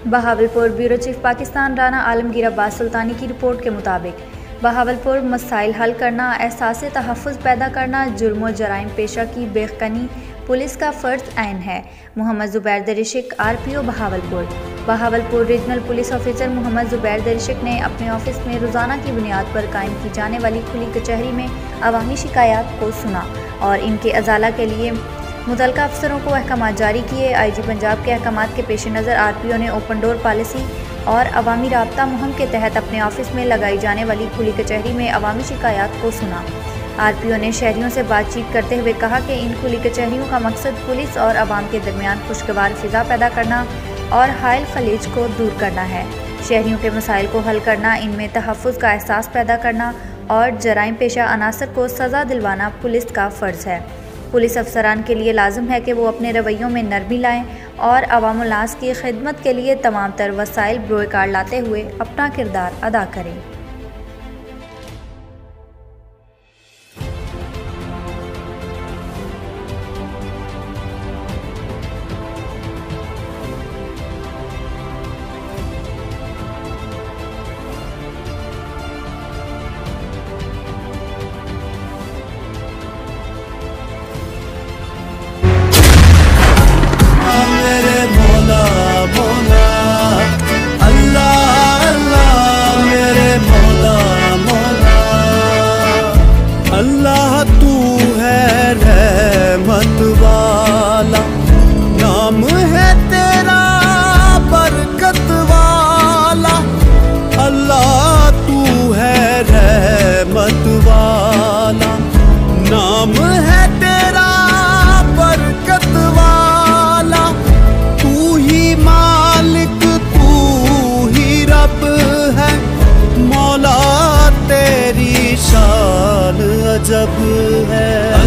Bahawalpur bureau chief Pakistan Rana Alamgir Abbas सुल्तानी की report के मुताबिक बहावलपुर मसाइल हल करना, एहसास तहफ़्फ़ुज़ पैदा करना, जुर्म व जराइम पेशा की बेखनी पुलिस का फ़र्ज़ ऐन है। Mohammad Zubair Darishik, RPO Bahawalpur regional police officer Mohammad Zubair Darishik ने अपने ऑफिस में रोज़ाना की बुनियाद पर कायम की जाने वाली खुली कचहरी में अवामी शिकायत को सुना और इनके अजाला के लिए मुतल्लिका अफसरों को अहकामात जारी किए। IG पंजाब के अहकामात के पेश नज़र RPO ने ओपन डोर पॉलिसी और अवामी राब्ता मुहिम के तहत अपने ऑफिस में लगाई जाने वाली खुली कचहरी में अवामी शिकायत को सुना। RPO ने शहरियों से बातचीत करते हुए कहा कि इन खुली कचहरियों का मकसद पुलिस और अवाम के दरमियान खुशगवार फ़िज़ा पैदा करना और हायल खलीज को दूर करना है। शहरियों के मसाइल को हल करना, इनमें तहफ़्फ़ुज़ का एहसास पैदा करना और जराइम पेशा अनासर को सज़ा दिलवाना पुलिस का फ़र्ज़ है। पुलिस अफसरान के लिए लाजिम है कि वो अपने रवैयों में नरमी लाएँ और अवामुल नास की खिदमत के लिए तमाम तर वसाइल बरोकार लाते हुए अपना किरदार अदा करें। अल्लाह तू है रहमत वाला, नाम है तेरा बरकत वाला। अल्लाह तू है रहमत वाला, नाम है तेरा बरकत वाला। तू ही मालिक, तू ही रब है, मौला तेरी शान अजब है।